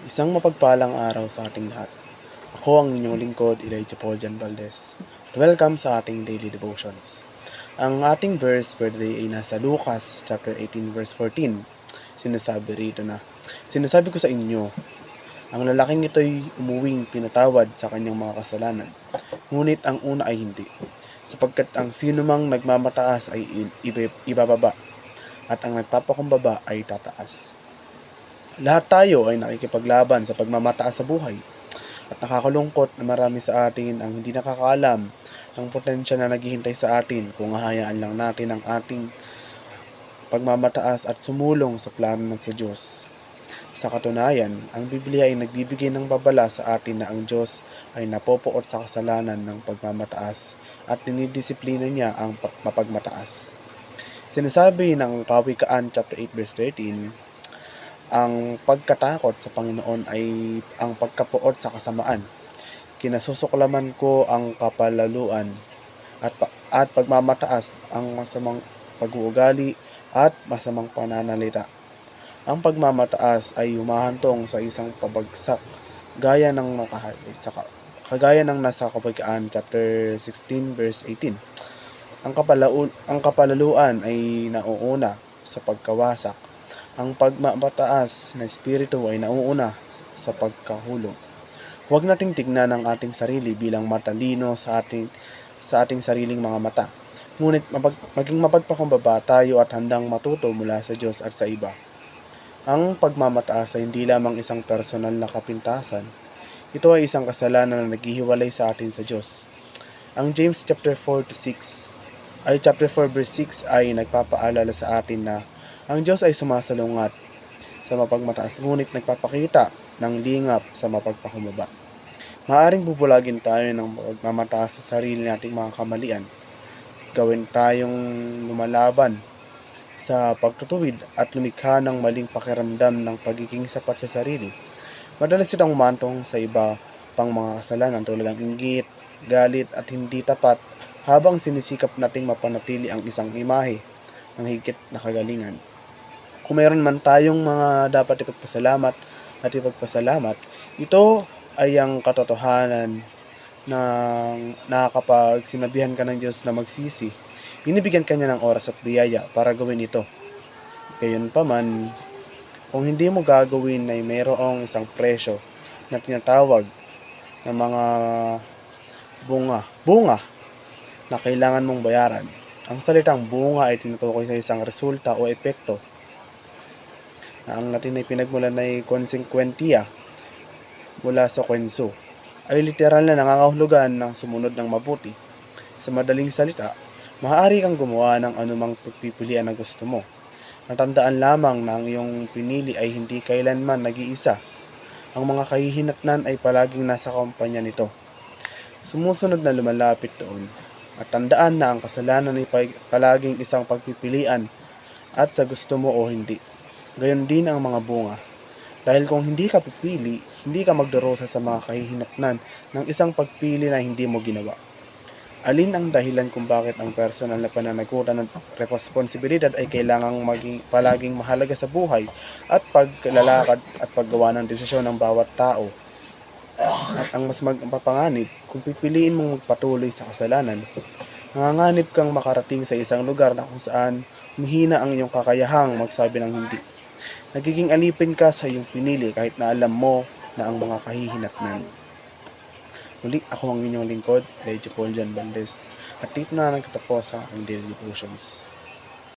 Isang mapagpalang araw sa ating lahat. Ako ang inyong lingkod, Elijah Paul Jan Valdez. Welcome sa ating daily devotions. Ang ating verse for today ay nasa Lucas chapter 18 verse 14. Sinasabi rito na, "Sinasabi ko sa inyo, ang lalaking ito'y umuwing pinatawad sa kanyang mga kasalanan, ngunit ang una ay hindi, sapagkat ang sinumang nagmamataas ay ibababa, at ang nagpapakumbaba ay tataas." Lahat tayo ay nakikipaglaban sa pagmamataas sa buhay, at nakakalungkot na marami sa atin ang hindi nakakaalam ng potensya na naghihintay sa atin kung hahayaan lang natin ang ating pagmamataas at sumulong sa plano ng sa Diyos. Sa katunayan, ang Biblia ay nagbibigay ng babala sa atin na ang Diyos ay napopoot sa kasalanan ng pagmamataas at dinidisiplina niya ang mapagmataas. Sinasabi ng Kawikaan chapter 8 verse 13, ang pagkatakot sa Panginoon ay ang pagkapuot sa kasamaan. Kinasusuklaman ko ang kapalaluan at pagmamataas, ang masamang pag-uugali at masamang pananalita. Ang pagmamataas ay humahantong sa isang pabagsak kagaya ng nasa Kawikaan chapter 16 verse 18. Ang kapalaluan ay nauuna sa pagkawasak. Ang pagmamataas na espiritu ay nauuna sa pagkahulog. Huwag nating tignan ang ating sarili bilang matalino sa ating sariling mga mata. Ngunit maging mapagpakumbaba tayo at handang matuto mula sa Diyos at sa iba. Ang pagmamataas ay hindi lamang isang personal na kapintasan. Ito ay isang kasalanan na naghihiwalay sa atin sa Diyos. Ang James chapter 4 verse 6 ay nagpapaalala sa atin na ang Diyos ay sumasalungat sa mapagmataas, ngunit nagpapakita ng lingap sa mapagpakumbaba. Maaaring bubulagin tayo ng pagmamataas sa sarili nating mga kamalian. Gawin tayong lumalaban sa pagtutuwid at lumikha ng maling pakiramdam ng pagiging sapat sa sarili. Madalas itong umantong sa iba pang mga kasalanan tulad ng inggit, galit at hindi tapat, habang sinisikap nating mapanatili ang isang imahe ng higit na kagalingan. Kung mayroon man tayong mga dapat ipagpasalamat, ito ay ang katotohanan na kapag sinabihan ka ng Diyos na magsisi, binibigyan ka niya ng oras at biyaya para gawin ito. Gayunpaman, kung hindi mo gagawin, ay mayroong isang presyo na tinatawag ng mga bunga na kailangan mong bayaran. Ang salitang bunga ay tinutukoy sa isang resulta o epekto na ang Latin ay pinagmulan ay consequentia mula sa quenso, ay literal na nangangahulugan ng sumunod ng mabuti. Sa madaling salita, maaari kang gumawa ng anumang pagpipilian na gusto mo. Natandaan lamang na ang iyong pinili ay hindi kailanman nag-iisa. Ang mga kahihinatnan ay palaging nasa kumpanya nito. Sumusunod na lumalapit doon. At tandaan na ang kasalanan ay palaging isang pagpipilian at sa gusto mo o hindi. Gayon din ang mga bunga. Dahil kung hindi ka pipili, hindi ka magdurusa sa mga kahihinatnan ng isang pagpili na hindi mo ginawa. Alin ang dahilan kung bakit ang personal na pananagutan ng responsibilidad ay kailangang maging palaging mahalaga sa buhay at paglalakad at paggawa ng desisyon ng bawat tao? At ang mas mapapanganib, kung pipiliin mong magpatuloy sa kasalanan, nanganganib kang makarating sa isang lugar na kung saan humihina ang iyong kakayahang magsabi ng hindi. Nagiging alipin ka sa iyong pinili kahit na alam mo na ang mga kahihinatnan. Muli, ako ang inyong lingkod, Elijah Paul Jan Valdez. At dito na nagtatapos ang aking daily devotions.